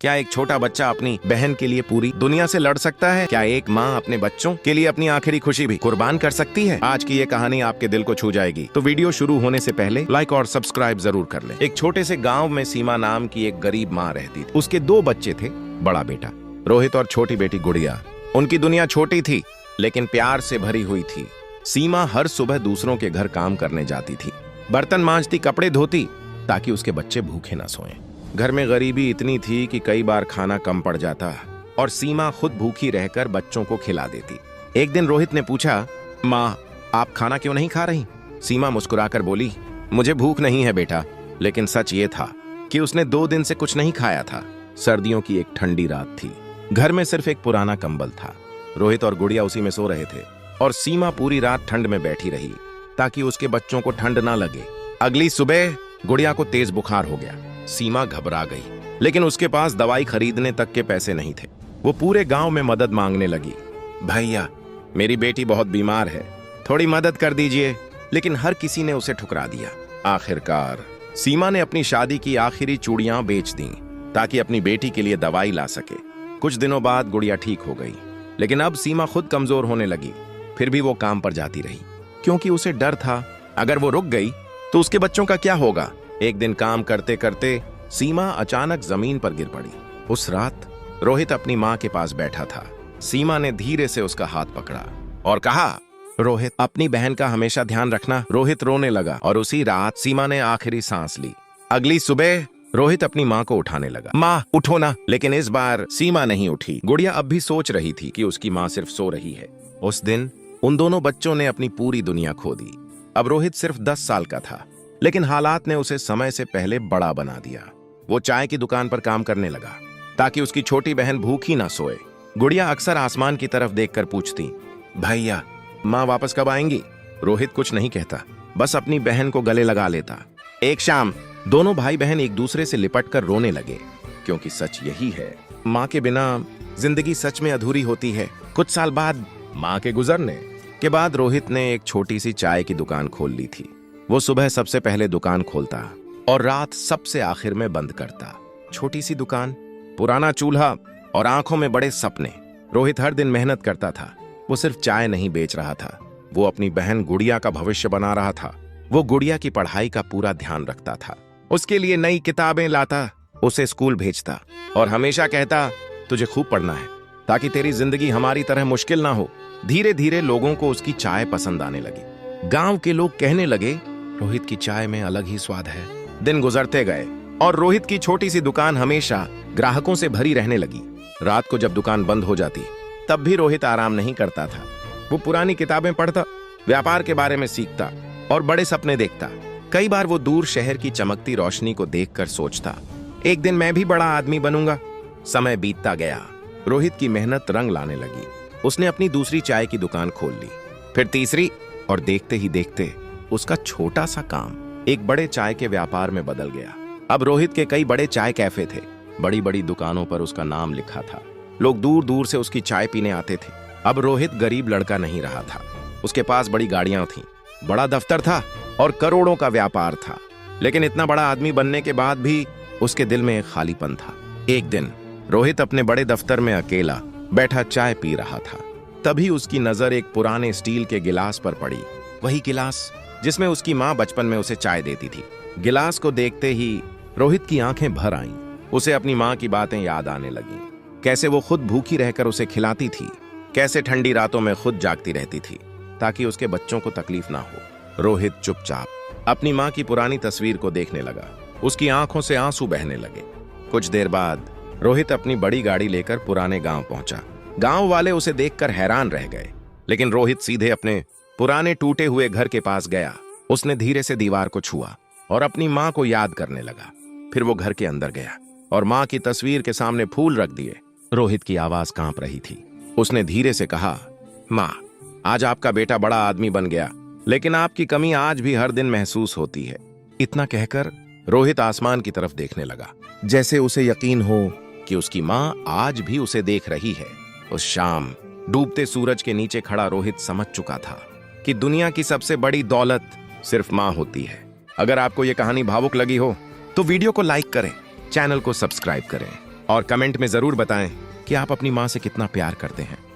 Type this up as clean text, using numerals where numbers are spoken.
क्या एक छोटा बच्चा अपनी बहन के लिए पूरी दुनिया से लड़ सकता है? क्या एक माँ अपने बच्चों के लिए अपनी आखिरी खुशी भी कुर्बान कर सकती है? आज की ये कहानी आपके दिल को छू जाएगी, तो वीडियो शुरू होने से पहले लाइक और सब्सक्राइब जरूर कर लें। एक छोटे से गाँव में सीमा नाम की एक गरीब माँ रहती थी। उसके 2 बच्चे थे, बड़ा बेटा रोहित और छोटी बेटी गुड़िया। उनकी दुनिया छोटी थी लेकिन प्यार से भरी हुई थी। सीमा हर सुबह दूसरों के घर काम करने जाती थी, बर्तन मांजती, कपड़े धोती, ताकि उसके बच्चे भूखे ना सोएं। घर में गरीबी इतनी थी कि कई बार खाना कम पड़ जाता और सीमा खुद भूखी रहकर बच्चों को खिला देती। एक दिन रोहित ने पूछा, माँ आप खाना क्यों नहीं खा रही? सीमा मुस्कुराकर बोली, मुझे भूख नहीं है बेटा। लेकिन सच ये था कि उसने 2 दिन से कुछ नहीं खाया था। सर्दियों की एक ठंडी रात थी। घर में सिर्फ एक पुराना कंबल था। रोहित और गुड़िया उसी में सो रहे थे और सीमा पूरी रात ठंड में बैठी रही ताकि उसके बच्चों को ठंड ना लगे। अगली सुबह गुड़िया को तेज बुखार हो गया। सीमा घबरा गई, लेकिन उसके पास दवाई खरीदने तक के पैसे नहीं थे। वो पूरे गांव में मदद मांगने लगी, भैया मेरी बेटी बहुत बीमार है, थोड़ी मदद कर दीजिए। लेकिन हर किसी ने उसे ठुकरा दिया। आखिरकार सीमा ने अपनी शादी की आखिरी चूड़ियां बेच दी ताकि अपनी बेटी के लिए दवाई ला सके। कुछ दिनों बाद गुड़िया ठीक हो गई, लेकिन अब सीमा खुद कमजोर होने लगी। फिर भी वो काम पर जाती रही क्योंकि उसे डर था, अगर वो रुक गई तो उसके बच्चों का क्या होगा। एक दिन काम करते करते सीमा अचानक जमीन पर गिर पड़ी। उस रात रोहित अपनी माँ के पास बैठा था। सीमा ने धीरे से उसका हाथ पकड़ा और कहा, रोहित अपनी बहन का हमेशा ध्यान रखना। रोहित रोने लगा और उसी रात सीमा ने आखिरी सांस ली। अगली सुबह रोहित अपनी माँ को उठाने लगा, माँ उठो ना। लेकिन इस बार सीमा नहीं उठी। गुड़िया अब भी सोच रही थी कि उसकी माँ सिर्फ सो रही है। उस दिन उन दोनों बच्चों ने अपनी पूरी दुनिया खो दी। अब रोहित सिर्फ 10 साल का था, लेकिन हालात ने उसे समय से पहले बड़ा बना दिया। वो चाय की दुकान पर काम करने लगा ताकि उसकी छोटी बहन भूखी ना सोए। गुड़िया अक्सर आसमान की तरफ देखकर पूछती, भैया माँ वापस कब आएंगी? रोहित कुछ नहीं कहता, बस अपनी बहन को गले लगा लेता। एक शाम दोनों भाई बहन एक दूसरे से लिपटकर रोने लगे, क्योंकि सच यही है, माँ के बिना जिंदगी सच में अधूरी होती है। कुछ साल बाद माँ के गुजरने के बाद रोहित ने एक छोटी सी चाय की दुकान खोल ली थी। वो सुबह सबसे पहले दुकान खोलता और रात सबसे आखिर में बंद करता। छोटी सी दुकान, पुराना चूल्हा और आंखों में बड़े सपने। रोहित हर दिन मेहनत करता था। वो सिर्फ चाय नहीं बेच रहा था, वो अपनी बहन गुड़िया का भविष्य बना रहा था। वो गुड़िया की पढ़ाई का पूरा ध्यान रखता था, उसके लिए नई किताबें लाता, उसे स्कूल भेजता और हमेशा कहता, तुझे खूब पढ़ना है ताकि तेरी जिंदगी हमारी तरह मुश्किल ना हो। धीरे धीरे लोगों को उसकी चाय पसंद आने लगी। गांव के लोग कहने लगे, रोहित की चाय में अलग ही स्वाद है। दिन गुजरते गए और रोहित की छोटी सी दुकान हमेशा ग्राहकों से भरी रहने लगी। रात को जब दुकान बंद हो जाती तब भी रोहित आराम नहीं करता था। वो पुरानी किताबें पढ़ता, व्यापार के बारे में सीखता और बड़े सपने देखता। कई बार वो दूर शहर की चमकती रोशनी को देखकर सोचता, एक दिन मैं भी बड़ा आदमी बनूंगा। समय बीतता गया, रोहित की मेहनत रंग लाने लगी। उसने अपनी दूसरी चाय की दुकान खोल ली, फिर तीसरी, और देखते ही देखते उसका छोटा सा काम एक बड़े चाय के व्यापार में बदल गया। अब रोहित के कई बड़े चाय कैफे थे, बड़ी बड़ी दुकानों पर उसका नाम लिखा था। लोग दूर दूर से उसकी चाय पीने आते थे। अब रोहित गरीब लड़का नहीं रहा था। उसके पास बड़ी गाड़ियां थीं, बड़ा दफ्तर था और करोड़ों का व्यापार था। लेकिन इतना बड़ा आदमी बनने के बाद भी उसके दिल में एक खालीपन था। एक दिन रोहित अपने बड़े दफ्तर में अकेला बैठा चाय पी रहा था। तभी उसकी नजर एक पुराने स्टील के गिलास पर पड़ी, वही गिलास जिसमें उसकी माँ बचपन में उसे चाय देती थी। गिलास को देखते ही रोहित की आंखें भर आईं। उसे अपनी माँ की बातें याद आने लगीं, कैसे वो खुद भूखी रहकर उसे खिलाती थी, कैसे ठंडी रातों में खुद जागती रहती थी ताकि उसके बच्चों को तकलीफ ना हो। रोहित चुपचाप अपनी माँ की पुरानी तस्वीर को देखने लगा। उसकी आंखों से आंसू बहने लगे। कुछ देर बाद रोहित अपनी बड़ी गाड़ी लेकर पुराने गांव पहुंचा। गांव वाले उसे देखकर हैरान रह गए, लेकिन रोहित सीधे अपने पुराने टूटे हुए घर के पास गया। उसने धीरे से दीवार को छुआ और अपनी माँ को याद करने लगा। फिर वो घर के अंदर गया और माँ की तस्वीर के सामने फूल रख दिए। रोहित की आवाज कांप रही थी। उसने धीरे से कहा, माँ आज आपका बेटा बड़ा आदमी बन गया, लेकिन आपकी कमी आज भी हर दिन महसूस होती है। इतना कहकर रोहित आसमान की तरफ देखने लगा, जैसे उसे यकीन हो कि उसकी माँ आज भी उसे देख रही है। उस शाम डूबते सूरज के नीचे खड़ा रोहित समझ चुका था कि दुनिया की सबसे बड़ी दौलत सिर्फ माँ होती है। अगर आपको ये कहानी भावुक लगी हो तो वीडियो को लाइक करें, चैनल को सब्सक्राइब करें और कमेंट में जरूर बताएं कि आप अपनी माँ से कितना प्यार करते हैं।